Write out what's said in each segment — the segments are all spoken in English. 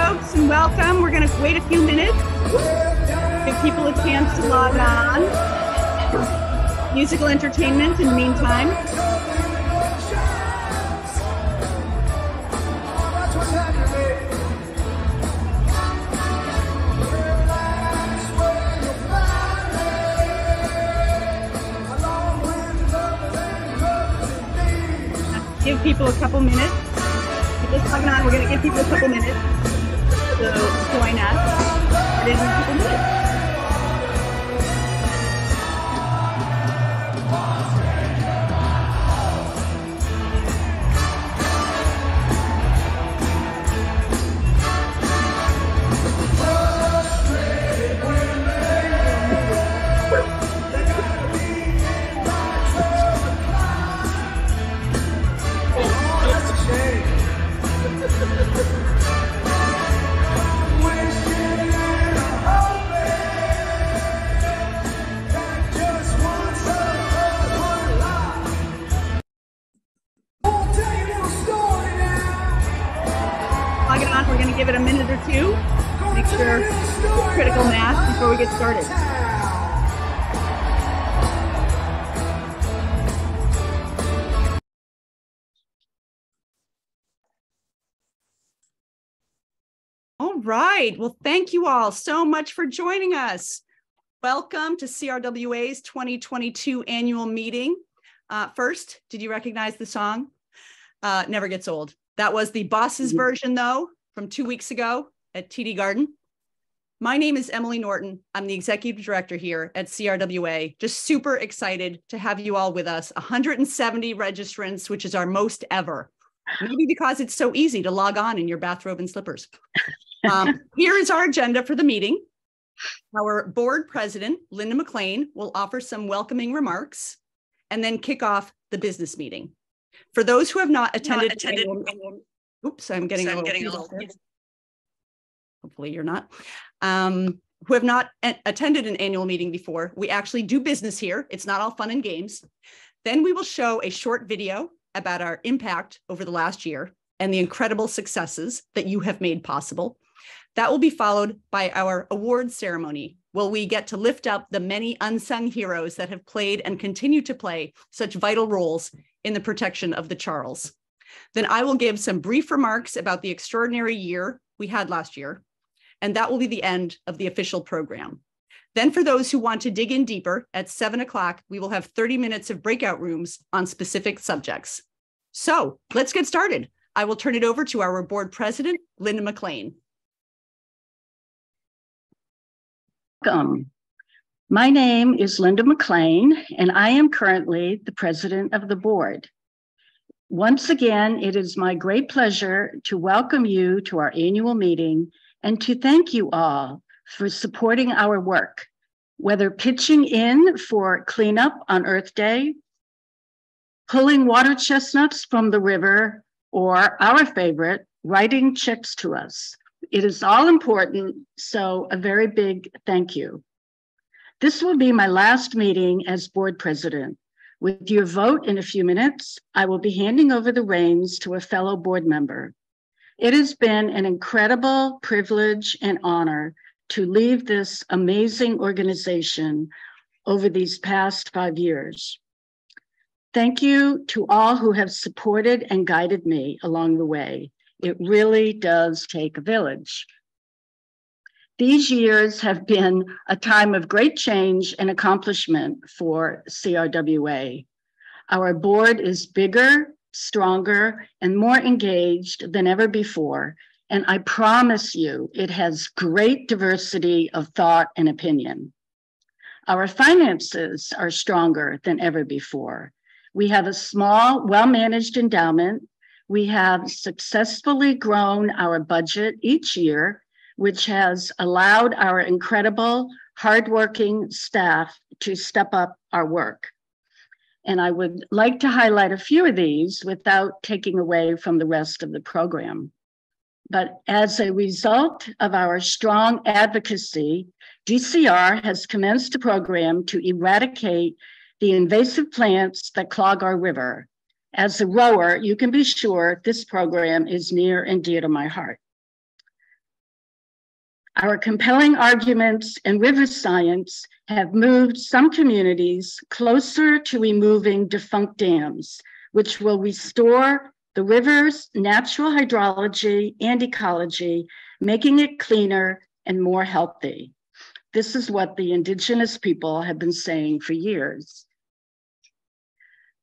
folks, and welcome. We're going to wait a few minutes, give people a chance to log on. Musical entertainment in the meantime. Give people a couple minutes. Just logging on. We're going to give people a couple minutes to join us. It is a couple minutes. We're going to give it a minute or two, make sure critical mass before we get started. All right. Well, thank you all so much for joining us. Welcome to CRWA's 2022 annual meeting. First, did you recognize the song? Never Gets Old. That was the Boss's version, though, from 2 weeks ago at TD Garden. My name is Emily Norton. I'm the executive director here at CRWA. Just super excited to have you all with us. 170 registrants, which is our most ever. Maybe because it's so easy to log on in your bathrobe and slippers. Here is our agenda for the meeting. Our board president, Linda McLane, will offer some welcoming remarks and then kick off the business meeting. For those who have not attended, oops, I'm getting a little. Hopefully you're not. Who have not attended an annual meeting before, we actually do business here. It's not all fun and games. Then we will show a short video about our impact over the last year and the incredible successes that you have made possible. That will be followed by our awards ceremony, where we get to lift up the many unsung heroes that have played and continue to play such vital roles in the protection of the Charles. Then I will give some brief remarks about the extraordinary year we had last year, and that will be the end of the official program. Then for those who want to dig in deeper, at 7 o'clock, we will have 30 minutes of breakout rooms on specific subjects. So let's get started. I will turn it over to our board president, Linda McLane. Welcome. My name is Linda McLane, and I am currently the president of the board. Once again, it is my great pleasure to welcome you to our annual meeting and to thank you all for supporting our work, whether pitching in for cleanup on Earth Day, pulling water chestnuts from the river, or our favorite, writing checks to us. It is all important, so a very big thank you. This will be my last meeting as board president. With your vote in a few minutes, I will be handing over the reins to a fellow board member. It has been an incredible privilege and honor to lead this amazing organization over these past 5 years. Thank you to all who have supported and guided me along the way. It really does take a village. These years have been a time of great change and accomplishment for CRWA. Our board is bigger, stronger, and more engaged than ever before, and I promise you it has great diversity of thought and opinion. Our finances are stronger than ever before. We have a small, well-managed endowment. We have successfully grown our budget each year, which has allowed our incredible, hardworking staff to step up our work. And I would like to highlight a few of these without taking away from the rest of the program. But as a result of our strong advocacy, DCR has commenced a program to eradicate the invasive plants that clog our river. As a rower, you can be sure this program is near and dear to my heart. Our compelling arguments and river science have moved some communities closer to removing defunct dams, which will restore the river's natural hydrology and ecology, making it cleaner and more healthy. This is what the indigenous people have been saying for years.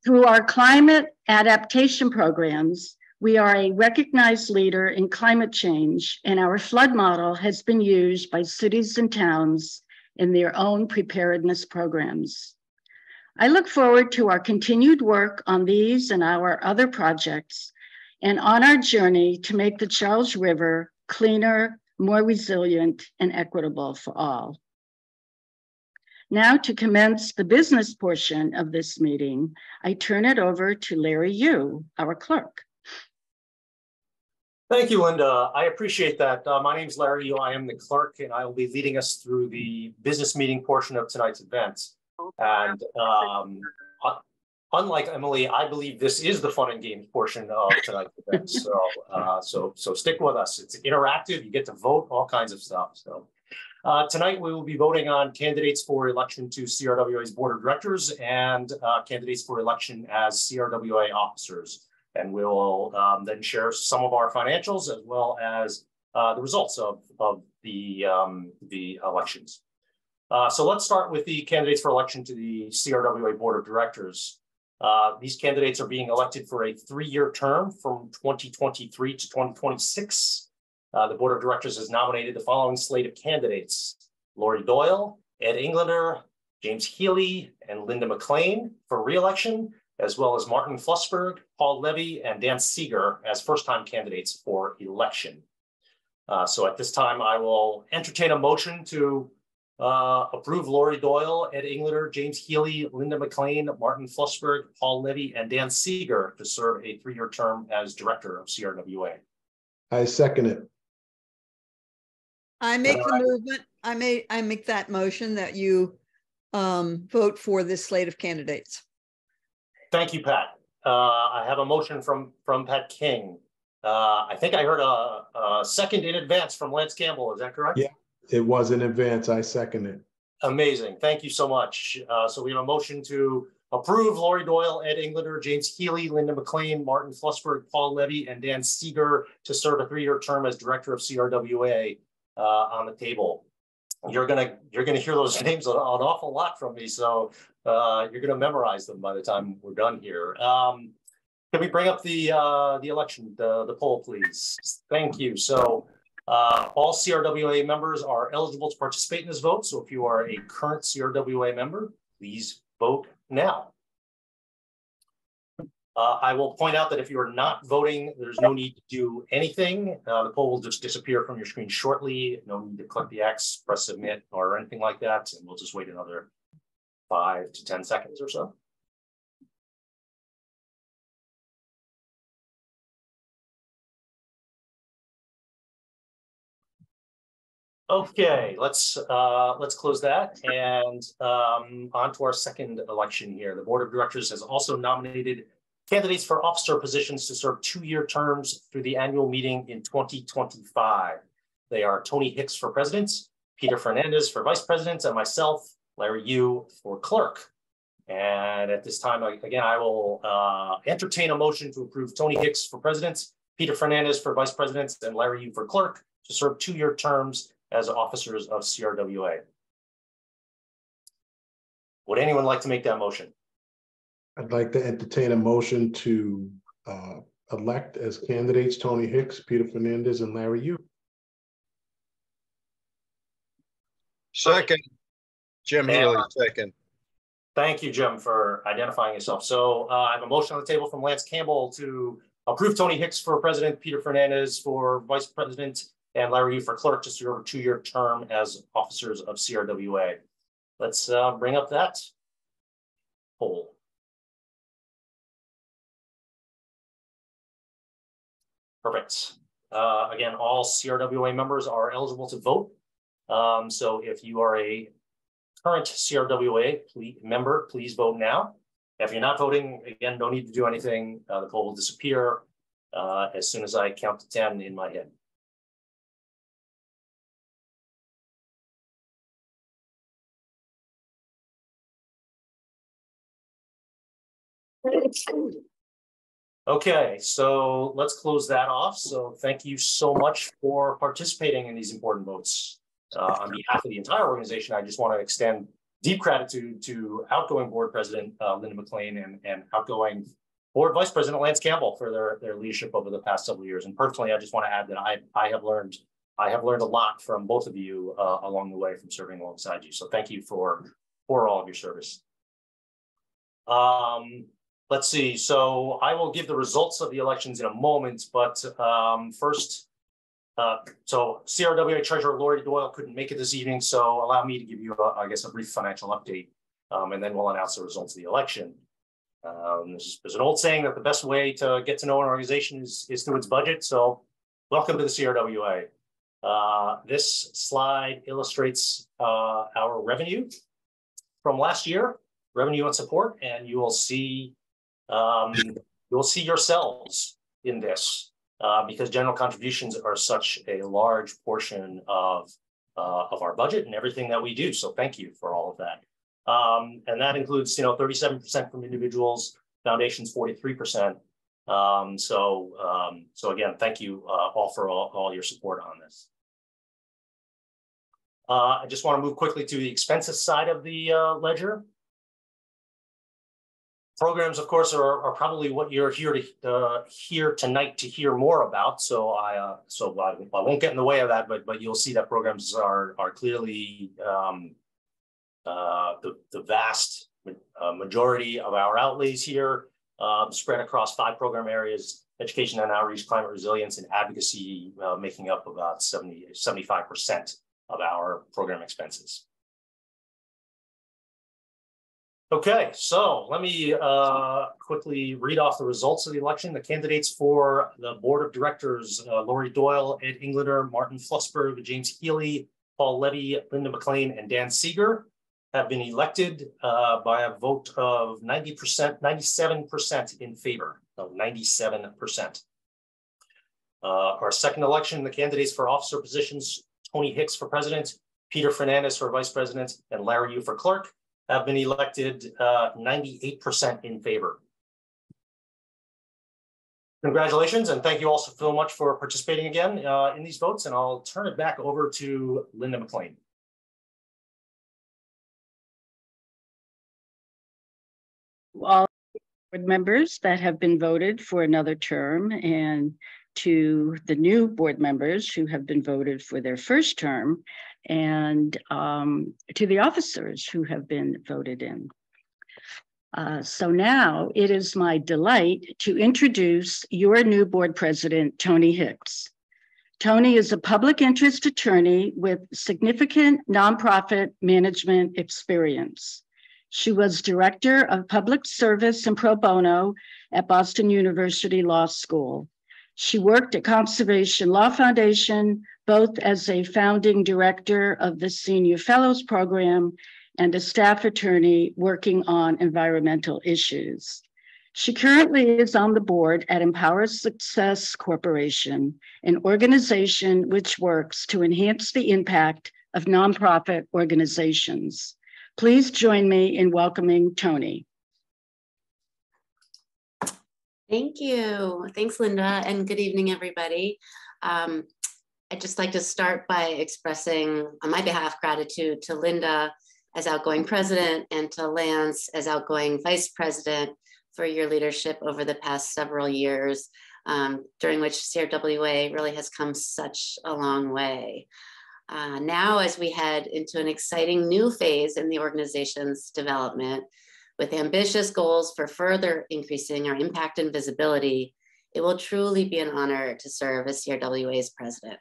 Through our climate adaptation programs, we are a recognized leader in climate change, and our flood model has been used by cities and towns in their own preparedness programs. I look forward to our continued work on these and our other projects and on our journey to make the Charles River cleaner, more resilient, and equitable for all. Now, to commence the business portion of this meeting, I turn it over to Larry Yu, our clerk. Thank you, Linda. I appreciate that. My name is Larry Yu. I am the clerk, and I will be leading us through the business meeting portion of tonight's event. And unlike Emily, I believe this is the fun and games portion of tonight's event. So stick with us. It's interactive. You get to vote, all kinds of stuff. So tonight we will be voting on candidates for election to CRWA's board of directors and candidates for election as CRWA officers. And we'll then share some of our financials as well as the results of the elections. So let's start with the candidates for election to the CRWA Board of Directors. These candidates are being elected for a 3-year term from 2023 to 2026. The Board of Directors has nominated the following slate of candidates: Lori Doyle, Ed Englander, James Healy, and Linda McLane for re-election, as well as Martin Flussberg, Paul Levy, and Dan Seeger as first-time candidates for election. So at this time, I will entertain a motion to approve Lori Doyle, Ed Englander, James Healy, Linda McLane, Martin Flussberg, Paul Levy, and Dan Seeger to serve a 3-year term as director of CRWA. I second it. I make the movement. I make that motion that you vote for this slate of candidates. Thank you, Pat. I have a motion from Pat King. I think I heard a second in advance from Lance Campbell. Is that correct? Yeah, it was in advance. I second it. Amazing. Thank you so much. So we have a motion to approve Lori Doyle, Ed Englander, James Healy, Linda McLane, Martin Flussberg, Paul Levy, and Dan Seeger to serve a 3-year term as director of CRWA on the table. You're gonna hear those names an awful lot from me, so you're gonna memorize them by the time we're done here. Can we bring up the election, the poll, please? Thank you. So all CRWA members are eligible to participate in this vote. So if you are a current CRWA member, please vote now. I will point out that if you are not voting, there's no need to do anything. The poll will just disappear from your screen shortly. No need to click the X, press submit, or anything like that. And we'll just wait another 5 to 10 seconds or so. Okay, let's close that and on to our second election here. The Board of Directors has also nominated candidates for officer positions to serve 2-year terms through the annual meeting in 2025. They are Toni Hicks for president, Peter Fernandez for vice president, and myself, Larry Yu, for clerk. And at this time, again, I will entertain a motion to approve Toni Hicks for president, Peter Fernandez for vice president, and Larry Yu for clerk to serve 2-year terms as officers of CRWA. Would anyone like to make that motion? I'd like to entertain a motion to elect as candidates Toni Hicks, Peter Fernandez, and Larry Yu. Second. Jim Healy, second. Thank you, Jim, for identifying yourself. So I have a motion on the table from Lance Campbell to approve Toni Hicks for president, Peter Fernandez for vice president, and Larry Yu for clerk to serve a 2-year term as officers of CRWA. Let's bring up that poll. Perfect. Again, all CRWA members are eligible to vote. So if you are a current CRWA member, please vote now. If you're not voting, again, no need to do anything. The poll will disappear as soon as I count to 10 in my head. Okay, so let's close that off. So thank you so much for participating in these important votes. On behalf of the entire organization, I just want to extend deep gratitude to outgoing board president Linda McLane and outgoing board vice president Lance Campbell for their leadership over the past several years. And personally, I just want to add that I have learned a lot from both of you along the way from serving alongside you. So thank you for all of your service. Let's see. So I will give the results of the elections in a moment, but first, so CRWA Treasurer Lori Doyle couldn't make it this evening, so allow me to give you, I guess, a brief financial update, and then we'll announce the results of the election. There's an old saying that the best way to get to know an organization is through its budget. So welcome to the CRWA. This slide illustrates our revenue from last year, revenue and support, and you will see yourselves in this because general contributions are such a large portion of our budget and everything that we do. So thank you for all of that. And that includes, 37% from individuals, foundations 43%. So again, thank you all for all your support on this. I just want to move quickly to the expenses side of the ledger. Programs, of course, are probably what you're here tonight to hear more about. So I won't get in the way of that, but you'll see that programs are clearly the vast majority of our outlays here, spread across 5 program areas: education and outreach, climate resilience, and advocacy, making up about 75% of our program expenses. Okay, so let me quickly read off the results of the election. The candidates for the board of directors, Lori Doyle, Ed Englander, Martin Flussberg, James Healy, Paul Levy, Linda McLane, and Dan Seeger have been elected by a vote of 97% in favor, so 97%. Our second election, the candidates for officer positions, Toni Hicks for president, Peter Fernandez for vice president, and Larry Yu for clerk, have been elected 98% in favor. Congratulations, and thank you all so much for participating again in these votes, and I'll turn it back over to Linda McLane. All board members that have been voted for another term, and to the new board members who have been voted for their first term, and to the officers who have been voted in. So now it is my delight to introduce your new board president, Toni Hicks. Toni is a public interest attorney with significant nonprofit management experience. She was director of public service and pro bono at Boston University Law School. She worked at Conservation Law Foundation, both as a founding director of the Senior Fellows Program and a staff attorney working on environmental issues. She currently is on the board at Empower Success Corporation, an organization which works to enhance the impact of nonprofit organizations. Please join me in welcoming Toni. Thank you. Thanks, Linda, and good evening, everybody. I'd just like to start by expressing, on my behalf, gratitude to Linda as outgoing president and to Lance as outgoing vice president for your leadership over the past several years, during which CRWA really has come such a long way. Now, as we head into an exciting new phase in the organization's development, with ambitious goals for further increasing our impact and visibility, it will truly be an honor to serve as CRWA's president.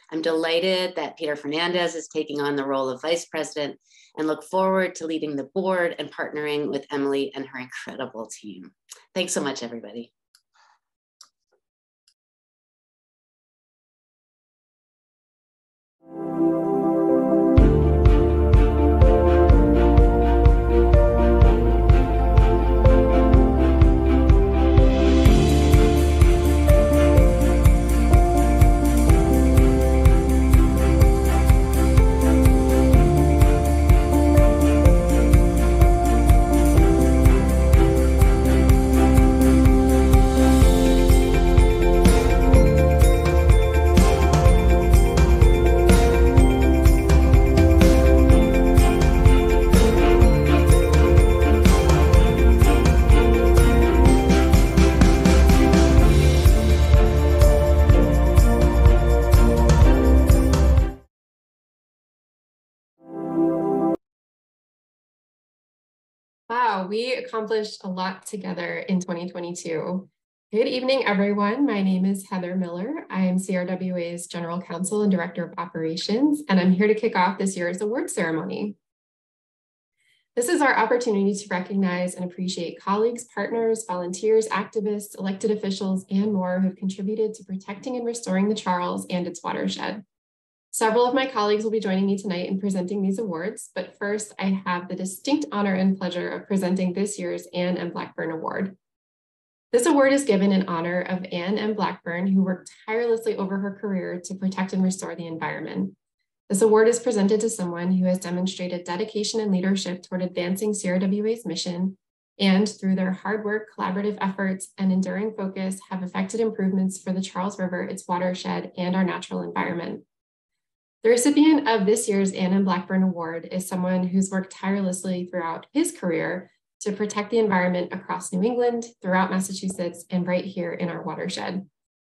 I'm delighted that Peter Fernandez is taking on the role of vice president and look forward to leading the board and partnering with Emily and her incredible team. Thanks so much, everybody. Wow, we accomplished a lot together in 2022. Good evening, everyone. My name is Heather Miller. I am CRWA's General Counsel and Director of Operations, and I'm here to kick off this year's award ceremony. This is our opportunity to recognize and appreciate colleagues, partners, volunteers, activists, elected officials, and more who have contributed to protecting and restoring the Charles and its watershed. Several of my colleagues will be joining me tonight in presenting these awards, but first I have the distinct honor and pleasure of presenting this year's Anne M. Blackburn Award. This award is given in honor of Anne M. Blackburn, who worked tirelessly over her career to protect and restore the environment. This award is presented to someone who has demonstrated dedication and leadership toward advancing CRWA's mission, and through their hard work, collaborative efforts, and enduring focus have effected improvements for the Charles River, its watershed, and our natural environment. The recipient of this year's Anne M. Blackburn Award is someone who's worked tirelessly throughout his career to protect the environment across New England, throughout Massachusetts, and right here in our watershed.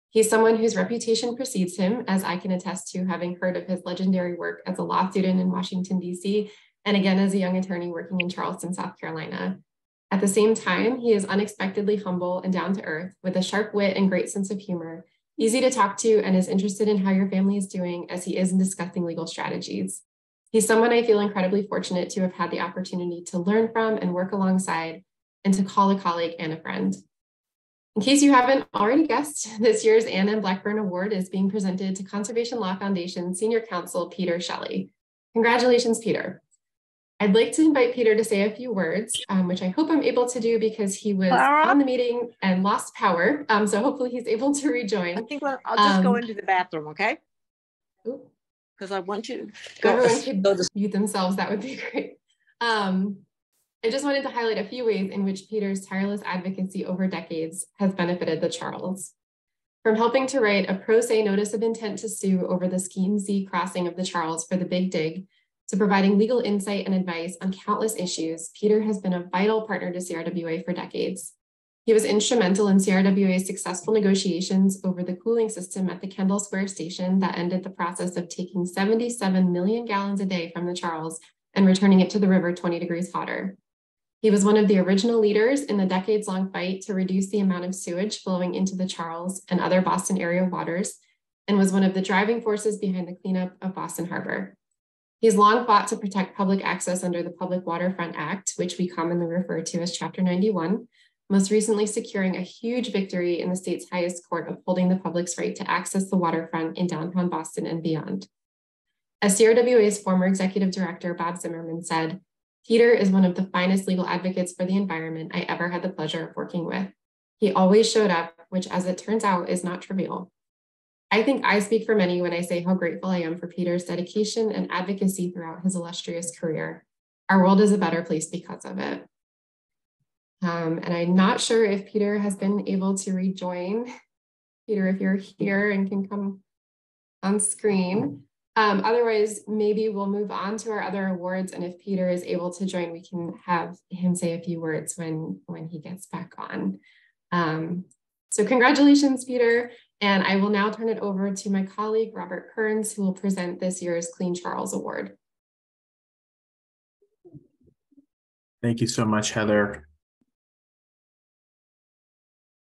He's someone whose reputation precedes him, as I can attest to, having heard of his legendary work as a law student in Washington, D.C., and again as a young attorney working in Charleston, South Carolina. At the same time, he is unexpectedly humble and down to earth, with a sharp wit and great sense of humor, easy to talk to, and is interested in how your family is doing as he is in discussing legal strategies. He's someone I feel incredibly fortunate to have had the opportunity to learn from and work alongside, and to call a colleague and a friend. In case you haven't already guessed, this year's Anne M. Blackburn Award is being presented to Conservation Law Foundation Senior Counsel Peter Shelley. Congratulations, Peter. I'd like to invite Peter to say a few words, which I hope I'm able to do because he was on the meeting and lost power. So hopefully he's able to rejoin. I think I'll just go into the bathroom, okay? Because I want you to go. Everyone could mute themselves. That would be great. I just wanted to highlight a few ways in which Peter's tireless advocacy over decades has benefited the Charles. From helping to write a pro se notice of intent to sue over the Scheme Z crossing of the Charles for the Big Dig, to providing legal insight and advice on countless issues, Peter has been a vital partner to CRWA for decades. He was instrumental in CRWA's successful negotiations over the cooling system at the Kendall Square station that ended the process of taking 77 million gallons a day from the Charles and returning it to the river 20 degrees hotter. He was one of the original leaders in the decades-long fight to reduce the amount of sewage flowing into the Charles and other Boston area waters, and was one of the driving forces behind the cleanup of Boston Harbor. He's long fought to protect public access under the Public Waterfront Act, which we commonly refer to as Chapter 91, most recently securing a huge victory in the state's highest court, upholding the public's right to access the waterfront in downtown Boston and beyond. As CRWA's former executive director, Bob Zimmerman, said, Peter is one of the finest legal advocates for the environment I ever had the pleasure of working with. He always showed up, which as it turns out is not trivial. I think I speak for many when I say how grateful I am for Peter's dedication and advocacy throughout his illustrious career. Our world is a better place because of it. And I'm not sure if Peter has been able to rejoin. Peter, if you're here and can come on screen. Otherwise, maybe we'll move on to our other awards. And if Peter is able to join, we can have him say a few words when he gets back on. So congratulations, Peter. And I will now turn it over to my colleague, Robert Kearns, who will present this year's Clean Charles Award. Thank you so much, Heather.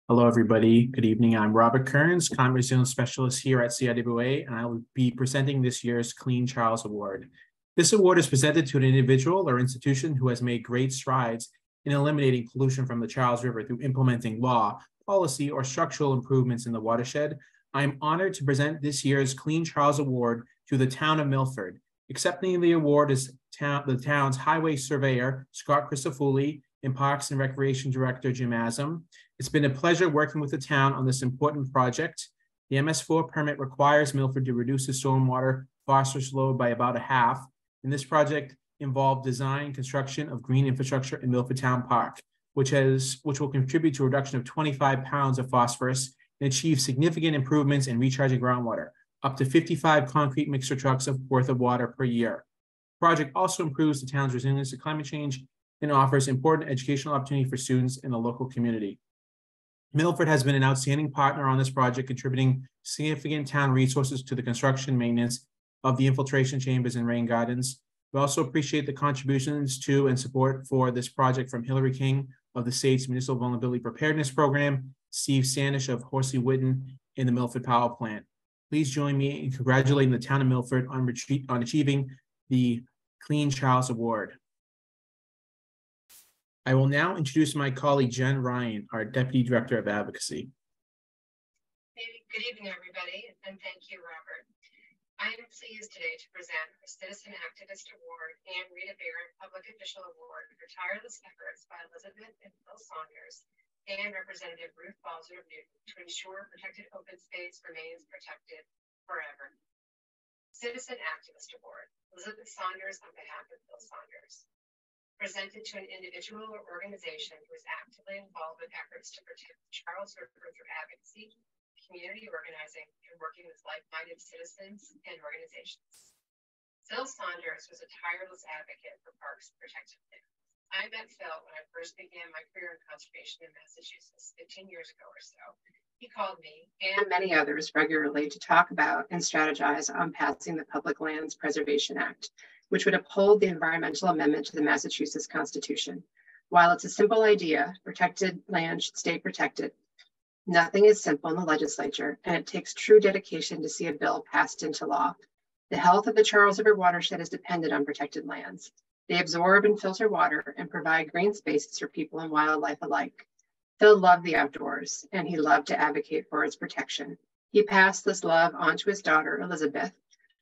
Hello, everybody. Good evening. I'm Robert Kearns, Conservation Specialist here at CRWA, and I will be presenting this year's Clean Charles Award. This award is presented to an individual or institution who has made great strides in eliminating pollution from the Charles River through implementing law, policy, or structural improvements in the watershed. I am honored to present this year's Clean Charles Award to the town of Milford. Accepting the award is the town's highway surveyor, Scott Christofouli, and Parks and Recreation Director, Jim Asum. It's been a pleasure working with the town on this important project. The MS4 permit requires Milford to reduce the stormwater phosphorus load by about a half, and this project involved design and construction of green infrastructure in Milford Town Park, which will contribute to a reduction of 25 pounds of phosphorus and achieve significant improvements in recharging groundwater, up to 55 concrete mixer trucks worth of water per year. The project also improves the town's resilience to climate change and offers important educational opportunity for students in the local community. Milford has been an outstanding partner on this project, contributing significant town resources to the construction and maintenance of the infiltration chambers and rain gardens. We also appreciate the contributions to and support for this project from Hillary King of the state's Municipal Vulnerability Preparedness Program, Steve Sanish of Horsey Witten in the Milford Power Plant. Please join me in congratulating the town of Milford on achieving the Clean Charles Award. I will now introduce my colleague, Jen Ryan, our Deputy Director of Advocacy. Good evening, everybody, and thank you, Robert. I am pleased today to present the Citizen Activist Award and Rita Barron Public Official Award for tireless efforts by Elizabeth and Phil Saunders and Representative Ruth Balser of Newton to ensure protected open space remains protected forever. Citizen Activist Award, Elizabeth Saunders on behalf of Phil Saunders. Presented to an individual or organization who is actively involved with efforts to protect the Charles River through advocacy, community organizing, and working with like-minded citizens and organizations. Phil Saunders was a tireless advocate for parks and protected land. I met Phil when I first began my career in conservation in Massachusetts 15 years ago or so. He called me and many others regularly to talk about and strategize on passing the Public Lands Preservation Act, which would uphold the environmental amendment to the Massachusetts Constitution. While it's a simple idea, protected land should stay protected, nothing is simple in the legislature, and it takes true dedication to see a bill passed into law. The health of the Charles River watershed is dependent on protected lands. They absorb and filter water and provide green spaces for people and wildlife alike. Phil loved the outdoors, and he loved to advocate for its protection. He passed this love on to his daughter, Elizabeth,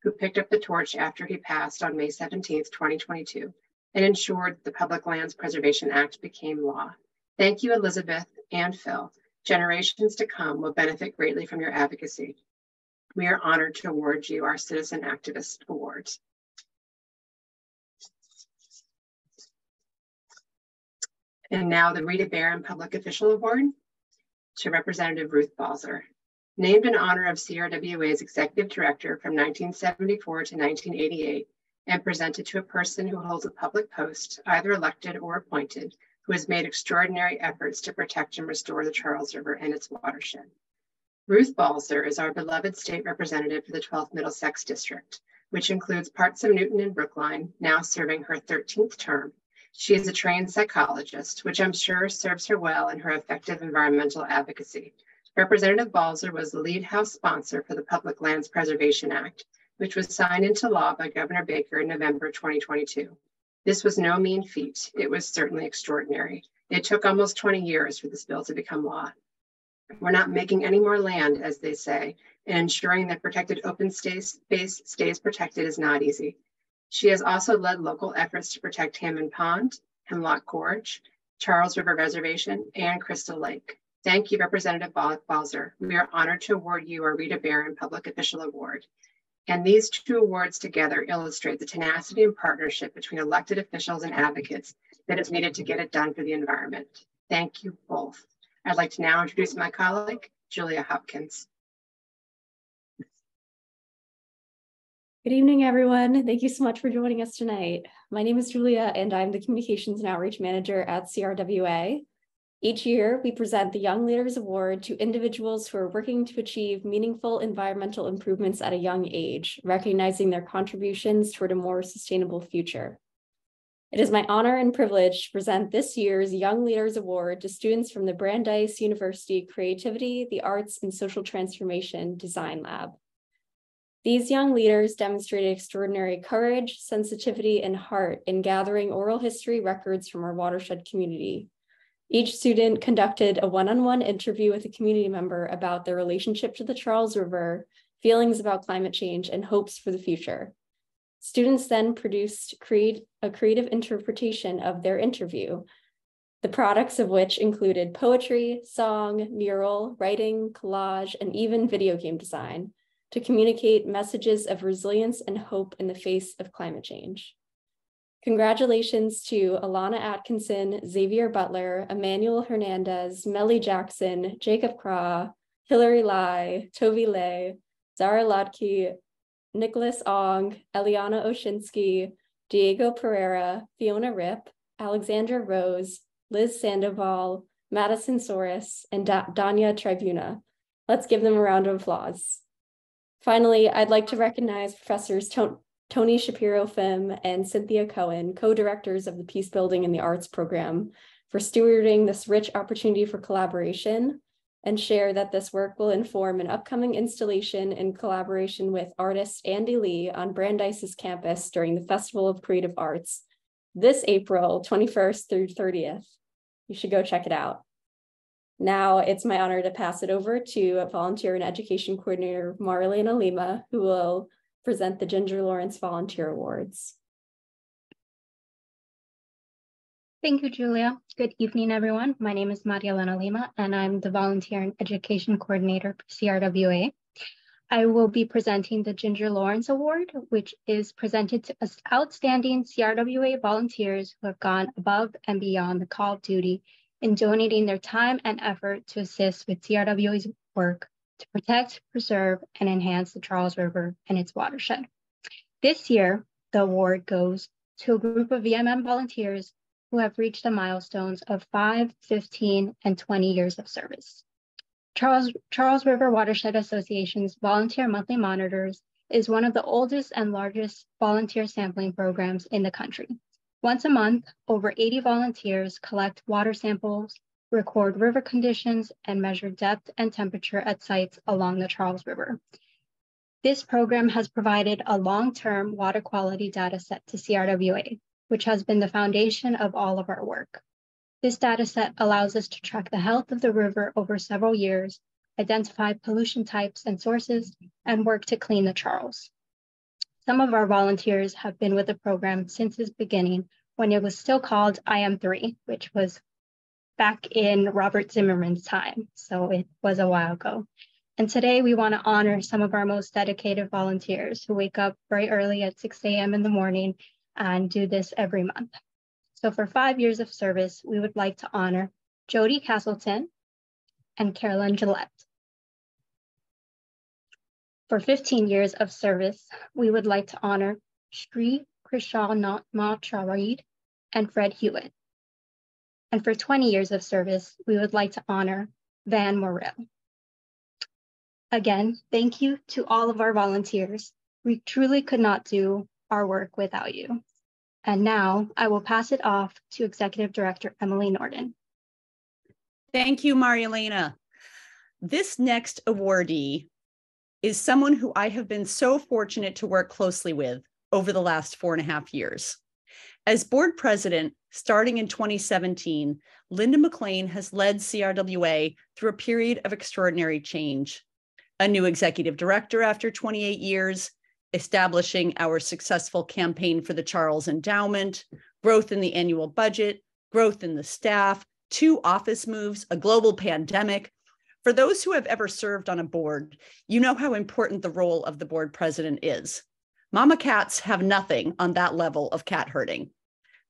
who picked up the torch after he passed on May 17th, 2022, and ensured the Public Lands Preservation Act became law. Thank you, Elizabeth and Phil. Generations to come will benefit greatly from your advocacy. We are honored to award you our Citizen Activist Award. And now the Rita Barron Public Official Award to Representative Ruth Balser. Named in honor of CRWA's Executive Director from 1974 to 1988, and presented to a person who holds a public post, either elected or appointed, who has made extraordinary efforts to protect and restore the Charles River and its watershed. Ruth Balser is our beloved state representative for the 12th Middlesex District, which includes parts of Newton and Brookline, now serving her 13th term. She is a trained psychologist, which I'm sure serves her well in her effective environmental advocacy. Representative Balser was the lead House sponsor for the Public Lands Preservation Act, which was signed into law by Governor Baker in November 2022. This was no mean feat. It was certainly extraordinary. It took almost 20 years for this bill to become law. We're not making any more land, as they say, and ensuring that protected open space stays protected is not easy. She has also led local efforts to protect Hammond Pond, Hemlock Gorge, Charles River Reservation, and Crystal Lake. Thank you, Representative Balser. We are honored to award you our Rita Barron Public Official Award. And these two awards together illustrate the tenacity and partnership between elected officials and advocates that is needed to get it done for the environment. Thank you both. I'd like to now introduce my colleague, Julia Hopkins. Good evening, everyone. Thank you so much for joining us tonight. My name is Julia, and I'm the Communications and Outreach Manager at CRWA. Each year, we present the Young Leaders Award to individuals who are working to achieve meaningful environmental improvements at a young age, recognizing their contributions toward a more sustainable future. It is my honor and privilege to present this year's Young Leaders Award to students from the Brandeis University Creativity, the Arts, and Social Transformation Design Lab. These young leaders demonstrated extraordinary courage, sensitivity, and heart in gathering oral history records from our watershed community. Each student conducted a one-on-one interview with a community member about their relationship to the Charles River, feelings about climate change, and hopes for the future. Students then produced a creative interpretation of their interview, the products of which included poetry, song, mural, writing, collage, and even video game design, to communicate messages of resilience and hope in the face of climate change. Congratulations to Alana Atkinson, Xavier Butler, Emmanuel Hernandez, Melly Jackson, Jacob Craw, Hilary Lai, Tovi Lay, Zara Lotke, Nicholas Ong, Eliana Oshinsky, Diego Pereira, Fiona Rip, Alexandra Rose, Liz Sandoval, Madison Soros, and Danya Tribuna. Let's give them a round of applause. Finally, I'd like to recognize Professors Toni Shapiro-Phim, and Cynthia Cohen, co-directors of the Peace Building and the Arts program, for stewarding this rich opportunity for collaboration, and share that this work will inform an upcoming installation in collaboration with artist Andy Lee on Brandeis's campus during the Festival of Creative Arts this April 21st through 30th. You should go check it out. Now it's my honor to pass it over to Volunteer and Education Coordinator Marilena Lima, who will present the Ginger Lawrence Volunteer Awards. Thank you, Julia. Good evening, everyone. My name is Maria Elena Lima, and I'm the Volunteer and Education Coordinator for CRWA. I will be presenting the Ginger Lawrence Award, which is presented to outstanding CRWA volunteers who have gone above and beyond the call of duty in donating their time and effort to assist with CRWA's work to protect, preserve, and enhance the Charles River and its watershed. This year, the award goes to a group of VMM volunteers who have reached the milestones of 5, 15, and 20 years of service. Charles River Watershed Association's Volunteer Monthly Monitors is one of the oldest and largest volunteer sampling programs in the country. Once a month, over 80 volunteers collect water samples, record river conditions, and measure depth and temperature at sites along the Charles River. This program has provided a long-term water quality data set to CRWA, which has been the foundation of all of our work. This data set allows us to track the health of the river over several years, identify pollution types and sources, and work to clean the Charles. Some of our volunteers have been with the program since its beginning, when it was still called IM3, which was back in Robert Zimmerman's time, so it was a while ago. And today we want to honor some of our most dedicated volunteers who wake up very early at 6 a.m. in the morning and do this every month. So for 5 years of service, we would like to honor Jody Castleton and Carolyn Gillette. For 15 years of service, we would like to honor Sri Krishna Macharid and Fred Hewitt. And for 20 years of service, we would like to honor Van Morrell. Again, thank you to all of our volunteers. We truly could not do our work without you. And now I will pass it off to Executive Director Emily Norden. Thank you, Marielena. This next awardee is someone who I have been so fortunate to work closely with over the last 4.5 years. As board president, starting in 2017, Linda McLane has led CRWA through a period of extraordinary change. A new executive director after 28 years, establishing our successful campaign for the Charles Endowment, growth in the annual budget, growth in the staff, 2 office moves, a global pandemic. For those who have ever served on a board, you know how important the role of the board president is. Mama cats have nothing on that level of cat herding.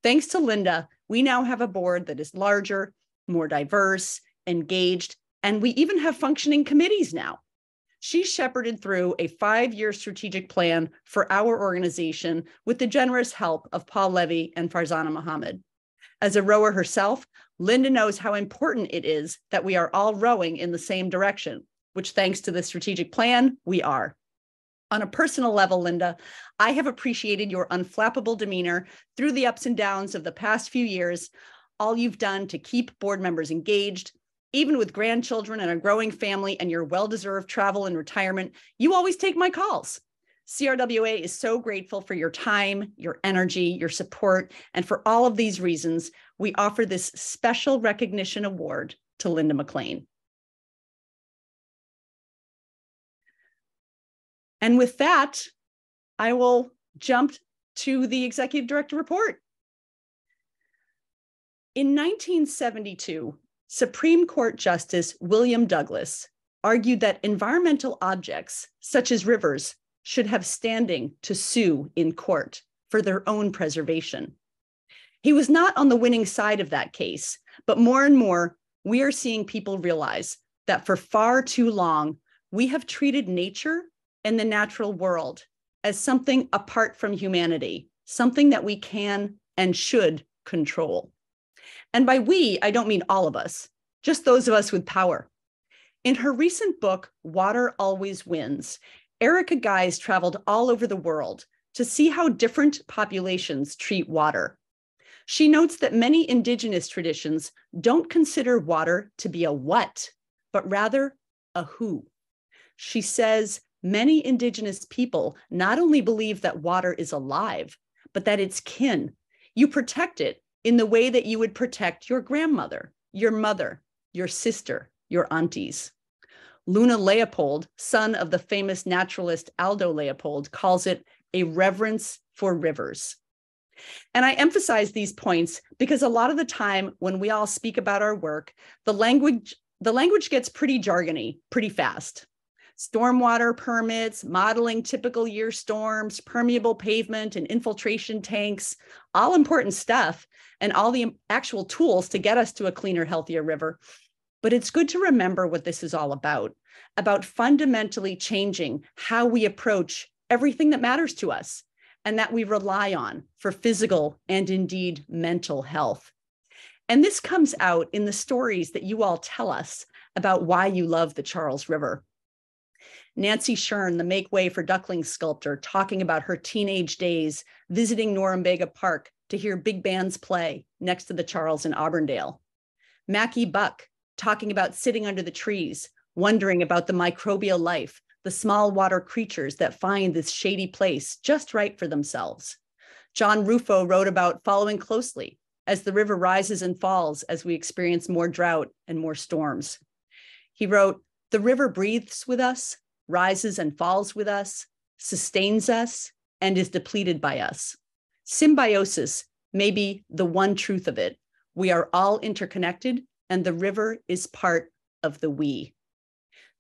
Thanks to Linda, we now have a board that is larger, more diverse, engaged, and we even have functioning committees now. She shepherded through a 5-year strategic plan for our organization with the generous help of Paul Levy and Farzana Mohammed. As a rower herself, Linda knows how important it is that we are all rowing in the same direction, which thanks to the strategic plan, we are. On a personal level, Linda, I have appreciated your unflappable demeanor through the ups and downs of the past few years, all you've done to keep board members engaged. Even with grandchildren and a growing family and your well-deserved travel and retirement, you always take my calls. CRWA is so grateful for your time, your energy, your support, and for all of these reasons, we offer this special recognition award to Linda McLane. And with that, I will jump to the executive director report. In 1972, Supreme Court Justice William Douglas argued that environmental objects, such as rivers, should have standing to sue in court for their own preservation. He was not on the winning side of that case, but more and more, we are seeing people realize that for far too long, we have treated nature and the natural world as something apart from humanity, something that we can and should control. And by we, I don't mean all of us, just those of us with power. In her recent book, Water Always Wins, Erica Guise traveled all over the world to see how different populations treat water. She notes that many indigenous traditions don't consider water to be a what, but rather a who. She says many indigenous people not only believe that water is alive, but that it's kin. You protect it in the way that you would protect your grandmother, your mother, your sister, your aunties. Luna Leopold, son of the famous naturalist Aldo Leopold, calls it a reverence for rivers. And I emphasize these points because a lot of the time when we all speak about our work, the language gets pretty jargony pretty fast. Stormwater permits, modeling typical year storms, permeable pavement and infiltration tanks, all important stuff and all the actual tools to get us to a cleaner, healthier river. But it's good to remember what this is all about fundamentally changing how we approach everything that matters to us and that we rely on for physical and indeed mental health. And this comes out in the stories that you all tell us about why you love the Charles River. Nancy Shern, the Make Way for Ducklings sculptor, talking about her teenage days visiting Norumbega Park to hear big bands play next to the Charles in Auburndale. Mackie Buck, talking about sitting under the trees, wondering about the microbial life, the small water creatures that find this shady place just right for themselves. John Rufo wrote about following closely as the river rises and falls as we experience more drought and more storms. He wrote, "The river breathes with us, rises and falls with us, sustains us, and is depleted by us. Symbiosis may be the one truth of it. We are all interconnected, and the river is part of the we."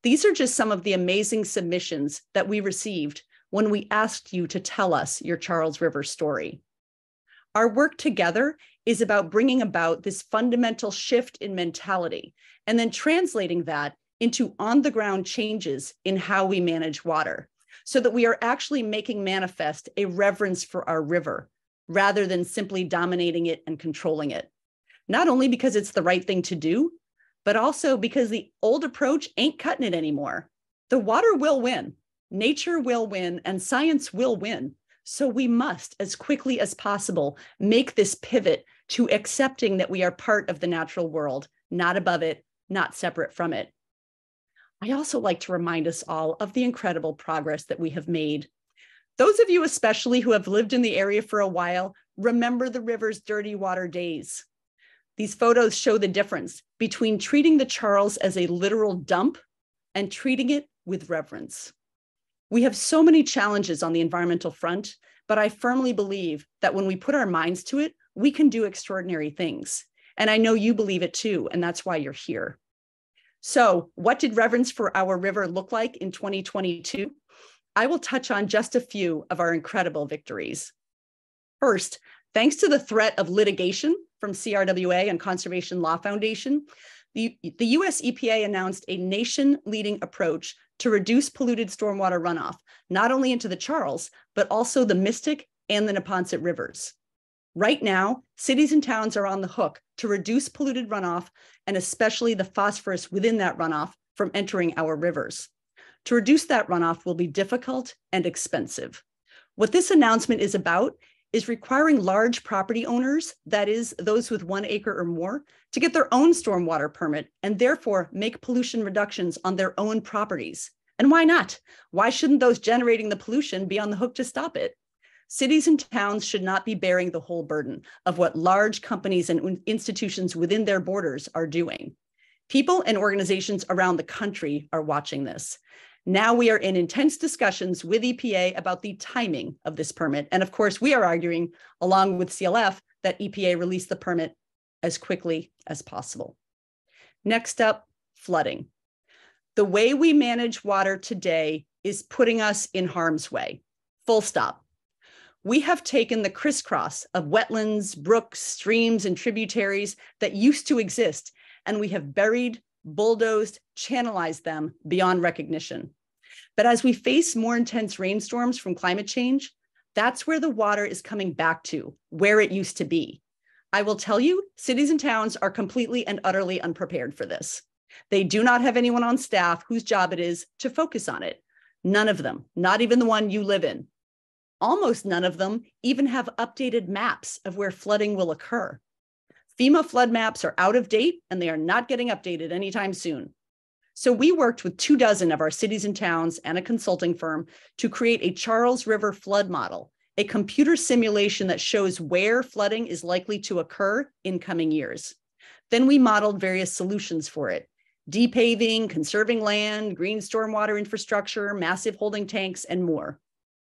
These are just some of the amazing submissions that we received when we asked you to tell us your Charles River story. Our work together is about bringing about this fundamental shift in mentality and then translating that into on-the-ground changes in how we manage water so that we are actually making manifest a reverence for our river rather than simply dominating it and controlling it. Not only because it's the right thing to do, but also because the old approach ain't cutting it anymore. The water will win, nature will win, and science will win. So we must, as quickly as possible, make this pivot to accepting that we are part of the natural world, not above it, not separate from it. I also like to remind us all of the incredible progress that we have made. Those of you especially who have lived in the area for a while, remember the river's dirty water days. These photos show the difference between treating the Charles as a literal dump and treating it with reverence. We have so many challenges on the environmental front, but I firmly believe that when we put our minds to it, we can do extraordinary things. And I know you believe it too, and that's why you're here. So what did reverence for our river look like in 2022? I will touch on just a few of our incredible victories. First, thanks to the threat of litigation from CRWA and Conservation Law Foundation, the US EPA announced a nation-leading approach to reduce polluted stormwater runoff, not only into the Charles, but also the Mystic and the Neponset rivers. Right now, cities and towns are on the hook to reduce polluted runoff and especially the phosphorus within that runoff from entering our rivers. To reduce that runoff will be difficult and expensive. What this announcement is about is requiring large property owners, that is, those with 1 acre or more, to get their own stormwater permit and therefore make pollution reductions on their own properties. And why not? Why shouldn't those generating the pollution be on the hook to stop it? Cities and towns should not be bearing the whole burden of what large companies and institutions within their borders are doing. People and organizations around the country are watching this. Now we are in intense discussions with EPA about the timing of this permit. And of course, we are arguing, along with CLF, that EPA release the permit as quickly as possible. Next up, flooding. The way we manage water today is putting us in harm's way. Full stop. We have taken the crisscross of wetlands, brooks, streams, and tributaries that used to exist, and we have buried, bulldozed, channelized them beyond recognition. But as we face more intense rainstorms from climate change, that's where the water is coming back to, where it used to be. I will tell you, cities and towns are completely and utterly unprepared for this. They do not have anyone on staff whose job it is to focus on it. None of them, not even the one you live in. Almost none of them even have updated maps of where flooding will occur. FEMA flood maps are out of date and they are not getting updated anytime soon. So we worked with 24 of our cities and towns and a consulting firm to create a Charles River flood model, a computer simulation that shows where flooding is likely to occur in coming years. Then we modeled various solutions for it: depaving, conserving land, green stormwater infrastructure, massive holding tanks, and more.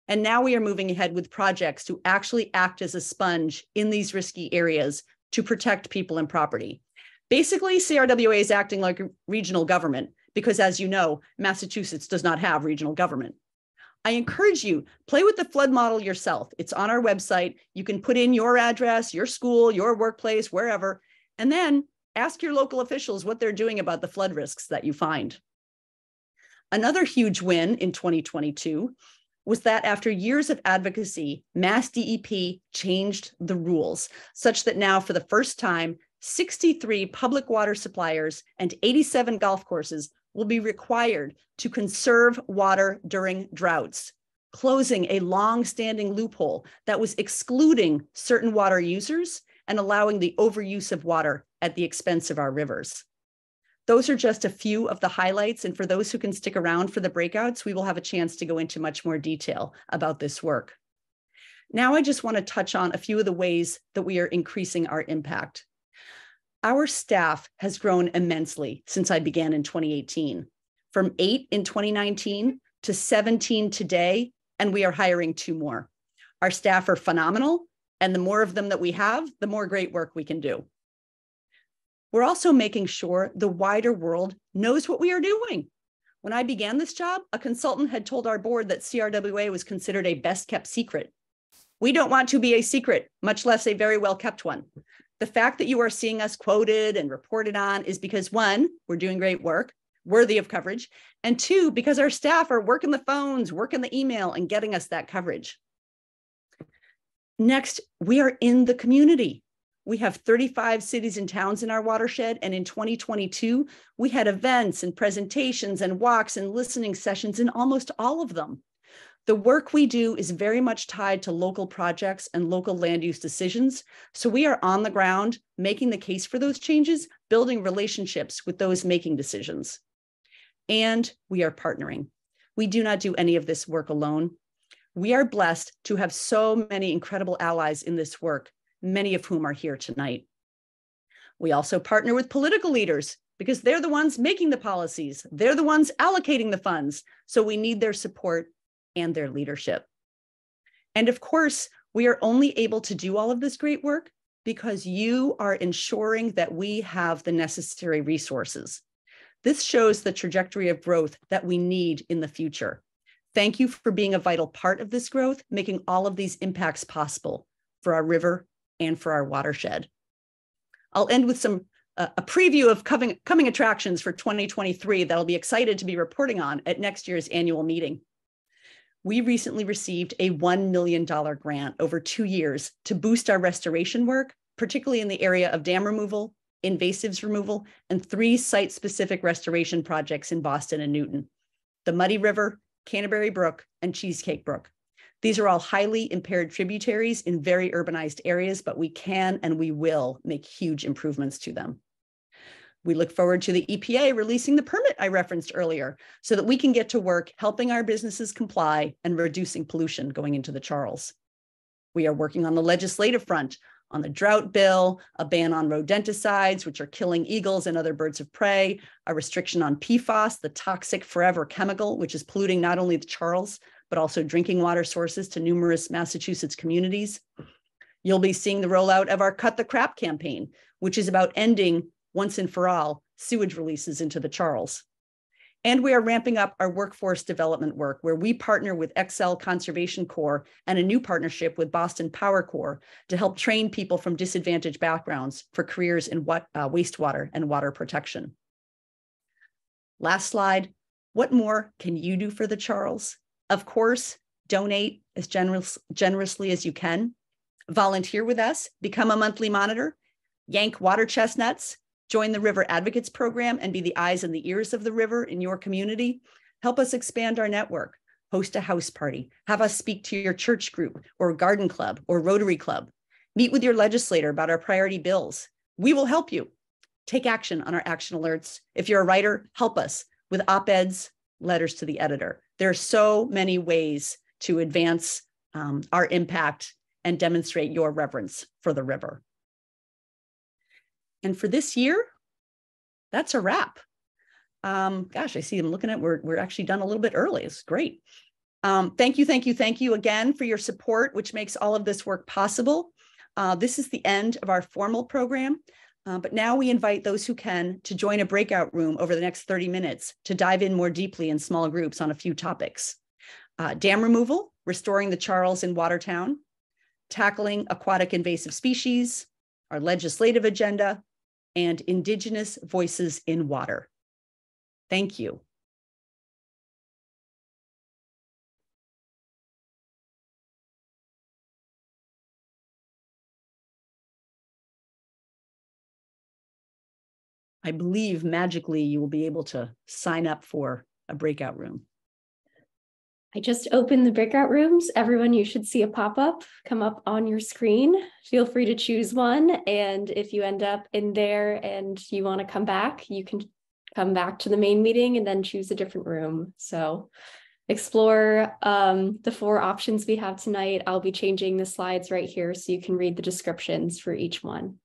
And now we are moving ahead with projects to actually act as a sponge in these risky areas to protect people and property. Basically, CRWA is acting like a regional government because, as you know, Massachusetts does not have regional government. I encourage you, play with the flood model yourself. It's on our website. You can put in your address, your school, your workplace, wherever, and then ask your local officials what they're doing about the flood risks that you find. Another huge win in 2022 was that after years of advocacy, Mass DEP changed the rules such that now, for the first time, 63 public water suppliers and 87 golf courses will be required to conserve water during droughts, closing a long-standing loophole that was excluding certain water users and allowing the overuse of water at the expense of our rivers. Those are just a few of the highlights, and for those who can stick around for the breakouts, we will have a chance to go into much more detail about this work. Now I just want to touch on a few of the ways that we are increasing our impact. Our staff has grown immensely since I began in 2018, from 8 in 2019 to 17 today, and we are hiring 2 more. Our staff are phenomenal, and the more of them that we have, the more great work we can do. We're also making sure the wider world knows what we are doing. When I began this job, a consultant had told our board that CRWA was considered a best kept secret. We don't want to be a secret, much less a very well kept one. The fact that you are seeing us quoted and reported on is because, 1, we're doing great work, worthy of coverage, and 2, because our staff are working the phones, working the email, and getting us that coverage. Next, we are in the community. We have 35 cities and towns in our watershed, and in 2022, we had events and presentations and walks and listening sessions in almost all of them. The work we do is very much tied to local projects and local land use decisions, so we are on the ground making the case for those changes, building relationships with those making decisions. And we are partnering. We do not do any of this work alone. We are blessed to have so many incredible allies in this work, many of whom are here tonight. We also partner with political leaders because they're the ones making the policies. They're the ones allocating the funds. So we need their support and their leadership. And of course, we are only able to do all of this great work because you are ensuring that we have the necessary resources. This shows the trajectory of growth that we need in the future. Thank you for being a vital part of this growth, making all of these impacts possible for our river and for our watershed. I'll end with a preview of coming attractions for 2023 that I'll be excited to be reporting on at next year's annual meeting. We recently received a $1 million grant over 2 years to boost our restoration work, particularly in the area of dam removal, invasives removal, and 3 site-specific restoration projects in Boston and Newton: the Muddy River, Canterbury Brook, and Cheesecake Brook. These are all highly impaired tributaries in very urbanized areas, but we can and we will make huge improvements to them. We look forward to the EPA releasing the permit I referenced earlier so that we can get to work helping our businesses comply and reducing pollution going into the Charles. We are working on the legislative front on the drought bill, a ban on rodenticides, which are killing eagles and other birds of prey, a restriction on PFAS, the toxic forever chemical, which is polluting not only the Charles, but also drinking water sources to numerous Massachusetts communities. You'll be seeing the rollout of our Cut the Crap campaign, which is about ending once and for all sewage releases into the Charles. And we are ramping up our workforce development work, where we partner with XL Conservation Corps and a new partnership with Boston Power Corps to help train people from disadvantaged backgrounds for careers in wastewater and water protection. Last slide. What more can you do for the Charles? Of course, donate as generously as you can. Volunteer with us, become a monthly monitor, yank water chestnuts, join the River Advocates Program and be the eyes and the ears of the river in your community. Help us expand our network. Host a house party. Have us speak to your church group or garden club or Rotary Club. Meet with your legislator about our priority bills. We will help you. Take action on our action alerts. If you're a writer, help us with op-eds, letters to the editor. There are so many ways to advance our impact and demonstrate your reverence for the river. And for this year, that's a wrap. Gosh, I see I'm looking at, we're actually done a little bit early. It's great. Thank you again for your support, which makes all of this work possible. This is the end of our formal program, but now we invite those who can to join a breakout room over the next 30 minutes to dive in more deeply in small groups on a few topics. Dam removal, restoring the Charles in Watertown, tackling aquatic invasive species, our legislative agenda, and Indigenous voices in water. Thank you. I believe magically you will be able to sign up for a breakout room. I just opened the breakout rooms. Everyone, you should see a pop-up come up on your screen. Feel free to choose one. And if you end up in there and you want to come back, you can come back to the main meeting and then choose a different room. So explore the 4 options we have tonight. I'll be changing the slides right here so you can read the descriptions for each one.